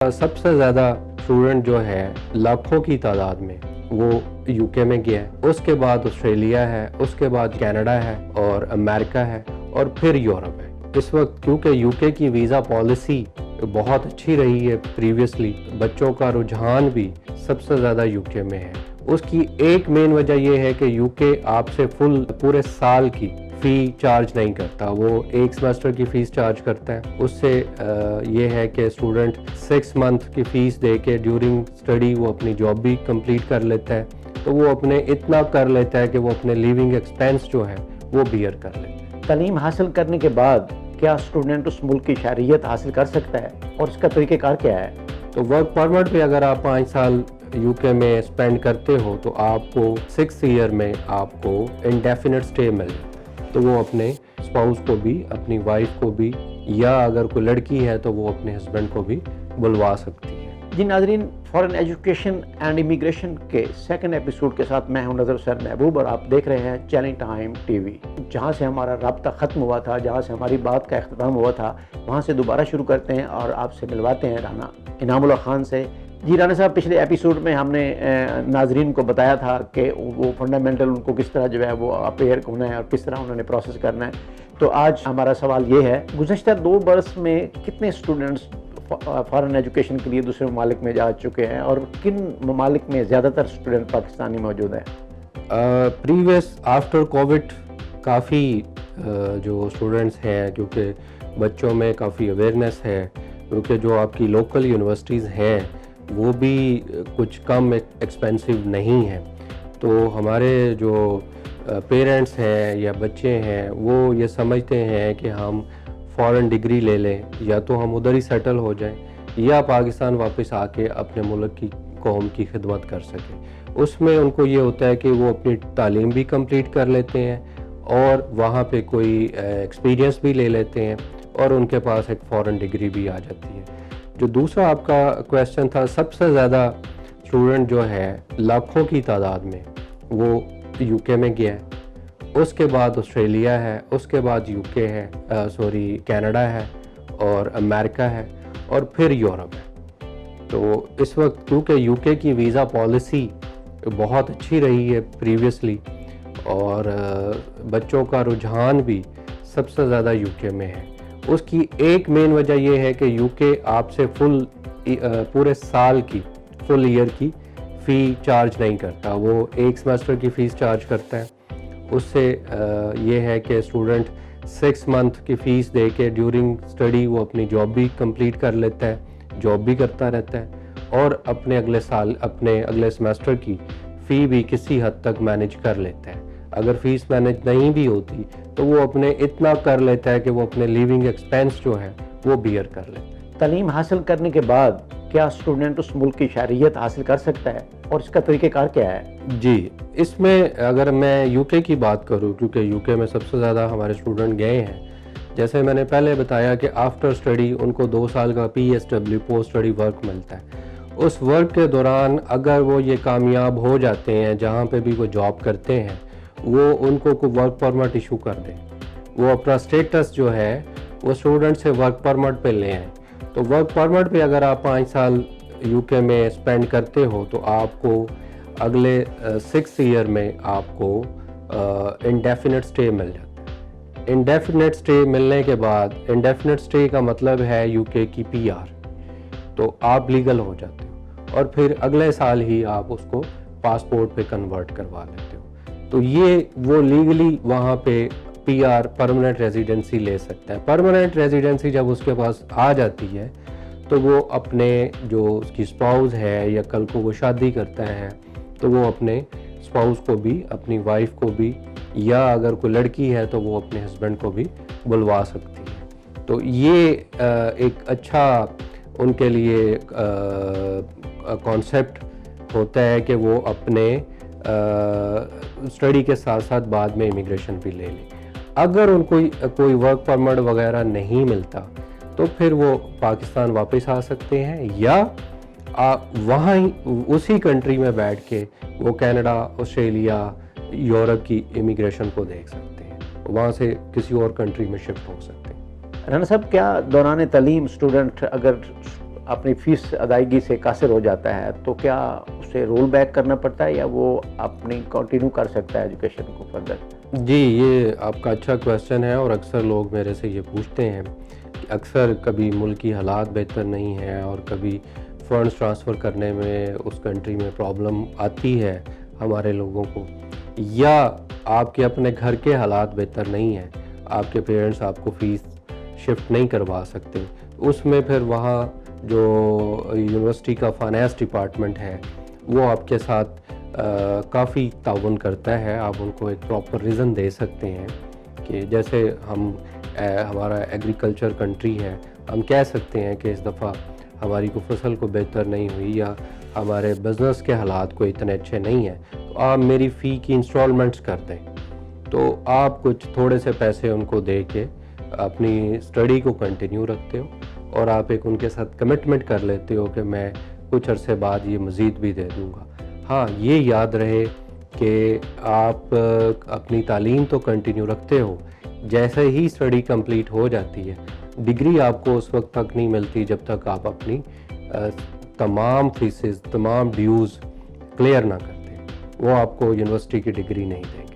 सबसे ज़्यादा स्टूडेंट जो है लाखों की तादाद में वो यूके में गया है, उसके बाद ऑस्ट्रेलिया है, उसके बाद कनाडा है और अमेरिका है और फिर यूरोप है। इस वक्त क्योंकि यूके की वीज़ा पॉलिसी बहुत अच्छी रही है प्रीवियसली, बच्चों का रुझान भी सबसे ज़्यादा यूके में है। उसकी एक मेन वजह यह है कि यूके आपसे पूरे साल की फ़ी चार्ज नहीं करता, वो एक सेमेस्टर की फ़ीस चार्ज करता है। उससे ये है कि स्टूडेंट 6 मंथ की फ़ीस दे के ड्यूरिंग स्टडी वो अपनी जॉब भी कंप्लीट कर लेता है, तो वो अपने इतना कर लेता है कि वो अपने लिविंग एक्सपेंस जो है वो बियर कर लेता है। तालीम हासिल करने के बाद क्या स्टूडेंट उस मुल्क की शहरियत हासिल कर सकता है और इसका तरीक़ेकार क्या है? तो वर्क परमिट पे अगर आप 5 साल यूके में स्पेंड करते हो तो आपको 6 ईयर में आपको इंडेफिनिट स्टे मिल जाता है, तो वो अपने स्पाउस को भी, अपनी वाइफ को भी, या अगर कोई लड़की है तो वो अपने हस्बैंड को भी बुलवा सकती है। जी नाज़रीन, फॉरेन एजुकेशन एंड इमिग्रेशन के सेकंड एपिसोड के साथ मैं हूं नज़र हुसैन महबूब और आप देख रहे हैं चैलेंज टाइम टीवी। जहां से हमारा राब्ता ख़त्म हुआ था, जहां से हमारी बात का इख्तिताम हुआ था, वहां से दोबारा शुरू करते हैं और आपसे मिलवाते हैं राना इनामुल्लाह खान से। जी राना साहब, पिछले एपिसोड में हमने नाजरीन को बताया था कि वो फंडामेंटल उनको किस तरह जो है वो अपेयर होना है और किस तरह उन्होंने प्रोसेस करना है। तो आज हमारा सवाल ये है, गुज़श्ता 2 बरस में कितने स्टूडेंट्स फॉरेन एजुकेशन के लिए दूसरे ममालिक में जा चुके हैं और किन ममालिक में ज़्यादातर स्टूडेंट पाकिस्तानी मौजूद हैं? प्रीवियस आफ्टर कोविड काफ़ी जो स्टूडेंट्स हैं, क्योंकि बच्चों में काफ़ी अवेयरनेस है, क्योंकि जो आपकी लोकल यूनिवर्सिटीज़ हैं वो भी कुछ कम एक्सपेंसिव नहीं है, तो हमारे जो पेरेंट्स हैं या बच्चे हैं वो ये समझते हैं कि हम फ़ॉरेन डिग्री ले लें, या तो हम उधर ही सेटल हो जाएं या पाकिस्तान वापस आके अपने मुल्क की कौम की खिदमत कर सकें। उसमें उनको ये होता है कि वो अपनी तालीम भी कंप्लीट कर लेते हैं और वहाँ पे कोई एक्सपीरियंस भी ले लेते हैं और उनके पास एक फ़ॉरेन डिग्री भी आ जाती है। जो दूसरा आपका क्वेश्चन था, सबसे ज़्यादा स्टूडेंट जो है लाखों की तादाद में वो यूके में गया है, उसके बाद ऑस्ट्रेलिया है, उसके बाद यूके है, कनाडा है और अमेरिका है और फिर यूरोप है। तो इस वक्त क्योंकि यूके की वीज़ा पॉलिसी बहुत अच्छी रही है प्रीवियसली और बच्चों का रुझान भी सबसे ज़्यादा यूके में है, उसकी एक मेन वजह यह है कि यूके आपसे पूरे साल की फुल ईयर की फ़ी चार्ज नहीं करता, वो एक सेमेस्टर की फ़ीस चार्ज करता है। उससे ये है कि स्टूडेंट 6 मंथ की फ़ीस दे के ड्यूरिंग स्टडी वो अपनी जॉब भी कंप्लीट कर लेता है, जॉब भी करता रहता है और अपने अगले सेमेस्टर की फ़ी भी किसी हद तक मैनेज कर लेता है। अगर फ़ीस मैनेज नहीं भी होती तो वो अपने इतना कर लेता है कि वो अपने लिविंग एक्सपेंस जो है वो बियर कर लेता है। तालीम हासिल करने के बाद क्या स्टूडेंट उस मुल्क की शहरियत हासिल कर सकता है और इसका तरीक़ेकार क्या है? जी, इसमें अगर मैं यूके की बात करूं, क्योंकि यूके में सबसे ज़्यादा हमारे स्टूडेंट गए हैं, जैसे मैंने पहले बताया कि आफ्टर स्टडी उनको 2 साल का PSW पोस्ट स्टडी वर्क मिलता है। उस वर्क के दौरान अगर वो ये कामयाब हो जाते हैं, जहाँ पे भी वो जॉब करते हैं, वो उनको कोई वर्क परमिट इशू कर दें, वो अपना स्टेटस जो है वो स्टूडेंट से वर्क परमिट पे ले आएँ। तो वर्क परमिट पे अगर आप 5 साल यूके में स्पेंड करते हो तो आपको अगले 6 ईयर में आपको इंडेफिनिट स्टे मिल जाता है। इंडेफिनिट स्टे मिलने के बाद, इंडेफिनिट स्टे का मतलब है यूके की PR, तो आप लीगल हो जाते हो और फिर अगले साल ही आप उसको पासपोर्ट पे कन्वर्ट करवा लेते हो। तो ये वो लीगली वहाँ पे PR परमानेंट रेजिडेंसी ले सकता है। परमानेंट रेजिडेंसी जब उसके पास आ जाती है तो वो अपने जो उसकी स्पाउस है या कल को वो शादी करता है तो वो अपने स्पाउस को भी, अपनी वाइफ को भी, या अगर कोई लड़की है तो वो अपने हस्बैंड को भी बुलवा सकती है। तो ये एक अच्छा उनके लिए कॉन्सेप्ट होता है कि वो अपने स्टडी के साथ साथ बाद में इमिग्रेशन भी ले लें। अगर उनको कोई वर्क परमिट वगैरह नहीं मिलता तो फिर वो पाकिस्तान वापस आ सकते हैं या वहाँ ही उसी कंट्री में बैठ के वो कनाडा, ऑस्ट्रेलिया, यूरोप की इमिग्रेशन को देख सकते हैं, वहाँ से किसी और कंट्री में शिफ्ट हो सकते हैं। राना साहब, क्या दौरान तालीम स्टूडेंट अगर अपनी फीस अदायगी से कासिर हो जाता है तो क्या उसे रोल बैक करना पड़ता है या वो अपनी कंटिन्यू कर सकता है एजुकेशन को फर्दर? जी, ये आपका अच्छा क्वेश्चन है और अक्सर लोग मेरे से ये पूछते हैं कि अक्सर कभी मुल्क की हालात बेहतर नहीं है और कभी फ़ंड्स ट्रांसफ़र करने में उस कंट्री में प्रॉब्लम आती है हमारे लोगों को, या आपके अपने घर के हालात बेहतर नहीं हैं, आपके पेरेंट्स आपको फ़ीस शिफ्ट नहीं करवा सकते। उसमें फिर वहाँ जो यूनिवर्सिटी का फाइनेंस डिपार्टमेंट है वो आपके साथ काफ़ी ताउन करता है। आप उनको एक प्रॉपर रीज़न दे सकते हैं कि जैसे हमारा एग्रीकल्चर कंट्री है, हम कह सकते हैं कि इस दफ़ा हमारी को फसल को बेहतर नहीं हुई या हमारे बिज़नेस के हालात को इतने अच्छे नहीं हैं, तो आप मेरी फ़ी की इंस्टॉलमेंट्स कर दें। तो आप कुछ थोड़े से पैसे उनको दे के अपनी स्टडी को कंटिन्यू रखते हो और आप एक उनके साथ कमिटमेंट कर लेते हो कि मैं कुछ अरसे बाद ये मज़ीद भी दे दूँगा। हाँ, ये याद रहे कि आप अपनी तालीम तो कंटिन्यू रखते हो, जैसे ही स्टडी कंप्लीट हो जाती है, डिग्री आपको उस वक्त तक नहीं मिलती जब तक आप अपनी तमाम फीसेस, तमाम ड्यूज़ क्लियर ना करते। वो आपको यूनिवर्सिटी की डिग्री नहीं देंगे।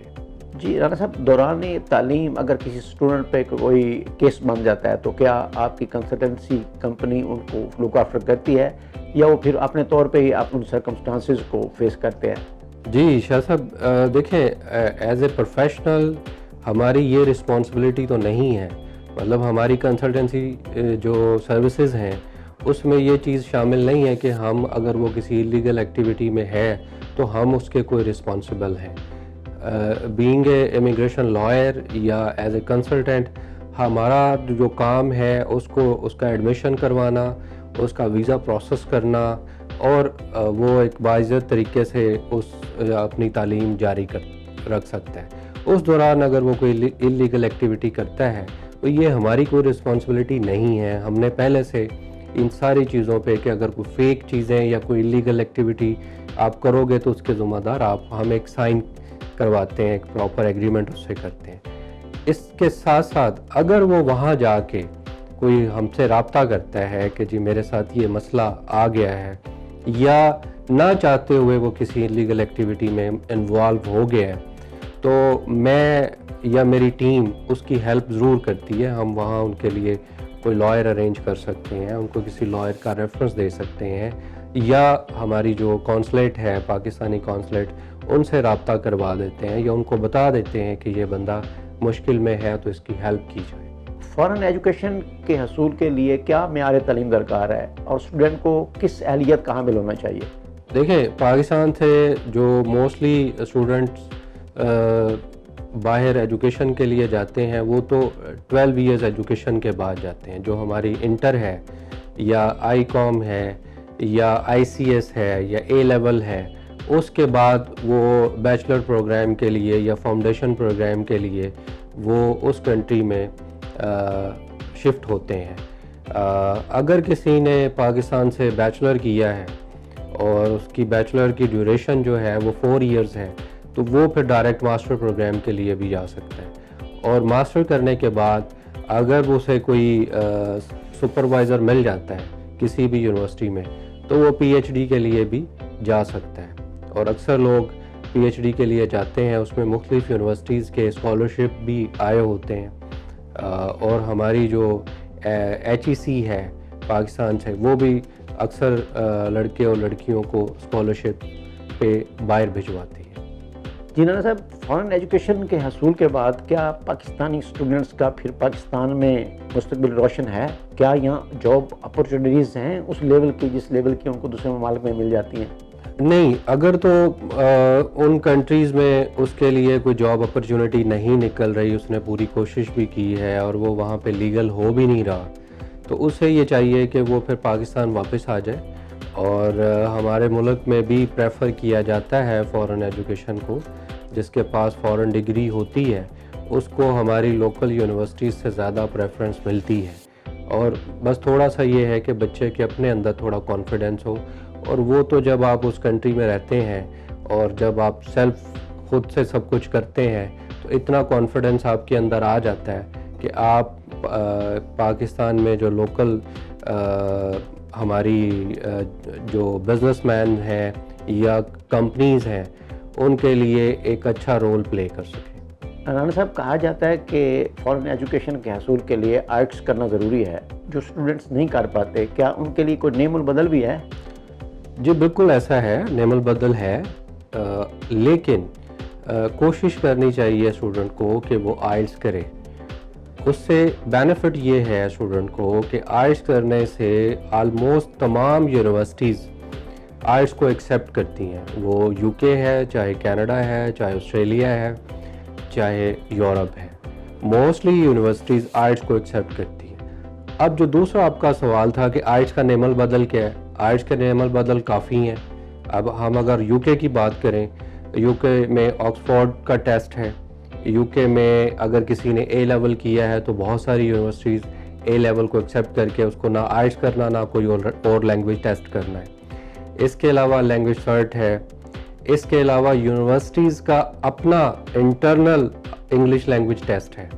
जी राना साहब, दौरान तालीम अगर किसी स्टूडेंट पे कोई केस बन जाता है तो क्या आपकी कंसल्टेंसी कंपनी उनको लुक आफ्टर करती है या वो फिर अपने तौर पे ही आप उन सर्कमस्टांसेस को फेस करते हैं? जी शाह साहब, देखें, एज ए प्रोफेशनल हमारी ये रिस्पॉन्सिबिलिटी तो नहीं है। मतलब हमारी कंसल्टेंसी जो सर्विसेज हैं उसमें ये चीज़ शामिल नहीं है कि हम अगर वो किसी इलीगल एक्टिविटी में है तो हम उसके कोई रिस्पॉन्सिबल हैं। बीइंग ए इमिग्रेशन लॉयर या एज ए कंसल्टेंट, हमारा जो काम है उसका एडमिशन करवाना, उसका वीज़ा प्रोसेस करना और वो एक बाइज़्ज़त तरीके से अपनी तालीम जारी रख सकता है। उस दौरान अगर वो कोई इलीगल एक्टिविटी करता है तो ये हमारी कोई रिस्पॉन्सिबिलिटी नहीं है। हमने पहले से इन सारी चीज़ों पे कि अगर कोई फेक चीज़ें या कोई इलीगल एक्टिविटी आप करोगे तो उसके ज़िम्मेदार हम एक साइन करवाते हैं, एक प्रॉपर एग्रीमेंट उससे करते हैं। इसके साथ साथ अगर वो वहाँ जाके कोई हमसे रब्ता करता है कि जी मेरे साथ ये मसला आ गया है, या ना चाहते हुए वो किसी इलीगल एक्टिविटी में इन्वॉल्व हो गया है, तो मैं या मेरी टीम उसकी हेल्प ज़रूर करती है। हम वहाँ उनके लिए कोई लॉयर अरेंज कर सकते हैं, उनको किसी लॉयर का रेफरेंस दे सकते हैं, या हमारी जो कॉन्सुलेट है, पाकिस्तानी कॉन्सुलेट, उनसे रब्ता करवा देते हैं या उनको बता देते हैं कि ये बंदा मुश्किल में है तो इसकी हेल्प की जाए। फ़ॉरेन एजुकेशन के हसूल के लिए क्या मेयार तालीम दरकार है और स्टूडेंट को किस अहलियत का हामिल होना चाहिए? देखें, पाकिस्तान से जो मोस्टली स्टूडेंट्स बाहर एजुकेशन के लिए जाते हैं वो तो 12 इयर्स एजुकेशन के बाद जाते हैं। जो हमारी इंटर है या आई.कॉम है या ICS है या A लेवल है, उसके बाद वो बैचलर प्रोग्राम के लिए या फाउंडेशन प्रोग्राम के लिए वो उस कंट्री में शिफ्ट होते हैं। अगर किसी ने पाकिस्तान से बैचलर किया है और उसकी बैचलर की ड्यूरेशन जो है वो 4 इयर्स है, तो वो फिर डायरेक्ट मास्टर प्रोग्राम के लिए भी जा सकता है। और मास्टर करने के बाद अगर उसे कोई सुपरवाइज़र मिल जाता है किसी भी यूनिवर्सिटी में, तो वो PhD के लिए भी जा सकता है। और अक्सर लोग PhD के लिए जाते हैं, उसमें मुख्तलिफ यूनिवर्सिटीज़ के स्कॉलरशिप भी आए होते हैं। और हमारी जो HEC है पाकिस्तान से, वो भी अक्सर लड़के और लड़कियों को स्कॉलरशिप पे बाहर भिजवाती है। जी नाना साहब, फ़ॉरेन एजुकेशन के हसूल के बाद क्या पाकिस्तानी स्टूडेंट्स का फिर पाकिस्तान में मुस्तकबिल रोशन है? क्या यहाँ जॉब अपॉर्चुनिटीज़ हैं उस लेवल की जिस लेवल की उनको दूसरे ममालिक में मिल जाती हैं? नहीं, अगर तो उन कंट्रीज़ में उसके लिए कोई जॉब अपॉर्चुनिटी नहीं निकल रही, उसने पूरी कोशिश भी की है और वो वहाँ पे लीगल हो भी नहीं रहा, तो उसे ये चाहिए कि वो फिर पाकिस्तान वापस आ जाए। और हमारे मुल्क में भी प्रेफर किया जाता है फ़ॉरेन एजुकेशन को। जिसके पास फ़ॉरेन डिग्री होती है उसको हमारी लोकल यूनिवर्सिटीज़ से ज़्यादा प्रेफरेंस मिलती है। और बस थोड़ा सा ये है कि बच्चे के अपने अंदर थोड़ा कॉन्फिडेंस हो, और वो तो जब आप उस कंट्री में रहते हैं और जब आप सेल्फ खुद से सब कुछ करते हैं तो इतना कॉन्फिडेंस आपके अंदर आ जाता है कि आप पाकिस्तान में जो लोकल हमारी जो बिजनेसमैन हैं या कंपनीज हैं उनके लिए एक अच्छा रोल प्ले कर सकें। राना साहब, कहा जाता है कि फ़ॉरेन एजुकेशन के हसूल के लिए आइट्स करना ज़रूरी है। जो स्टूडेंट्स नहीं कर पाते, क्या उनके लिए कोई नेमुल बदल भी है? जी बिल्कुल ऐसा है, नेमल बदल है, लेकिन कोशिश करनी चाहिए स्टूडेंट को कि वो आइल्स करे। उससे बेनिफिट ये है स्टूडेंट को कि आइल्स करने से आलमोस्ट तमाम यूनिवर्सिटीज़ आइल्स को एक्सेप्ट करती हैं। वो यूके है, चाहे कनाडा है, चाहे ऑस्ट्रेलिया है, चाहे यूरोप है, मोस्टली यूनिवर्सिटीज़ आइल्स को एक्सेप्ट करती हैं। अब जो दूसरा आपका सवाल था कि आइल्स का नेमल बदल क्या है, आइल्स के नेमल बदल काफ़ी हैं। अब हम अगर यूके की बात करें, यूके में ऑक्सफोर्ड का टेस्ट है। यूके में अगर किसी ने ए लेवल किया है तो बहुत सारी यूनिवर्सिटीज़ ए लेवल को एक्सेप्ट करके उसको ना आइल्स करना ना कोई और लैंग्वेज टेस्ट करना है। इसके अलावा लैंग्वेज सर्ट है। इसके अलावा यूनिवर्सिटीज़ का अपना इंटरनल इंग्लिश लैंग्वेज टेस्ट है,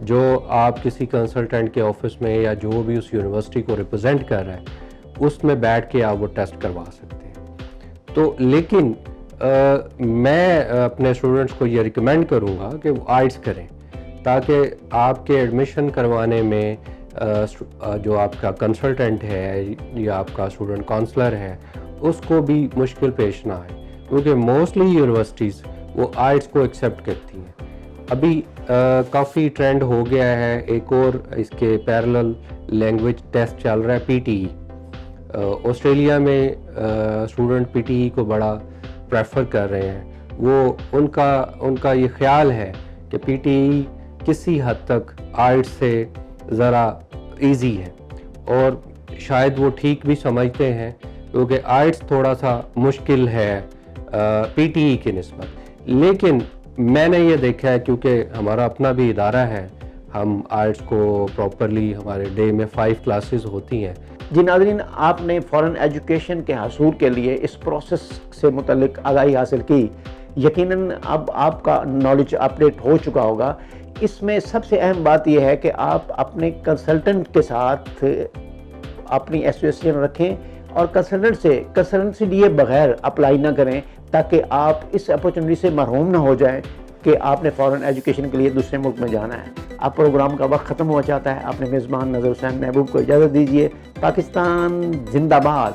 जो आप किसी कंसल्टेंट के ऑफिस में या जो भी उस यूनिवर्सिटी को रिप्रेजेंट कर रहा है उसमें बैठ के आप वो टेस्ट करवा सकते हैं। तो लेकिन मैं अपने स्टूडेंट्स को ये रिकमेंड करूँगा कि वो आइल्स करें, ताकि आपके एडमिशन करवाने में जो आपका कंसल्टेंट है या आपका स्टूडेंट काउंसलर है उसको भी मुश्किल पेश ना आए, क्योंकि मोस्टली यूनिवर्सिटीज़ वो आइल्स को एक्सेप्ट करती हैं। अभी काफ़ी ट्रेंड हो गया है, एक और इसके पैरेलल लैंग्वेज टेस्ट चल रहा है, पीटीई। ऑस्ट्रेलिया में स्टूडेंट पीटीई को बड़ा प्रेफर कर रहे हैं। वो उनका ये ख्याल है कि पीटीई किसी हद तक आइल्स से ज़रा इजी है, और शायद वो ठीक भी समझते हैं, क्योंकि आइल्स थोड़ा सा मुश्किल है पीटीई की निस्बत। लेकिन मैंने ये देखा है, क्योंकि हमारा अपना भी इदारा है, हम आइल्स को प्रॉपरली हमारे डे में 5 क्लासेस होती हैं। जी नाज़रीन, आपने फ़ॉरेन एजुकेशन के हसूल के लिए इस प्रोसेस से मुतल्लिक आगाही हासिल की। यकीनन अब आपका नॉलेज अपडेट हो चुका होगा। इसमें सबसे अहम बात यह है कि आप अपने कंसल्टेंट के साथ अपनी एसोसिएशन रखें और कंसल्टेंट से लिए बगैर अप्लाई ना करें, ताकि आप इस अपॉर्चुनिटी से महरूम ना हो जाएं कि आपने फ़ॉरेन एजुकेशन के लिए दूसरे मुल्क में जाना है। अब प्रोग्राम का वक्त ख़त्म हुआ चाहता है। अपने मेज़बान नज़र हुसैन महबूब को इजाज़त दीजिए। पाकिस्तान जिंदाबाद।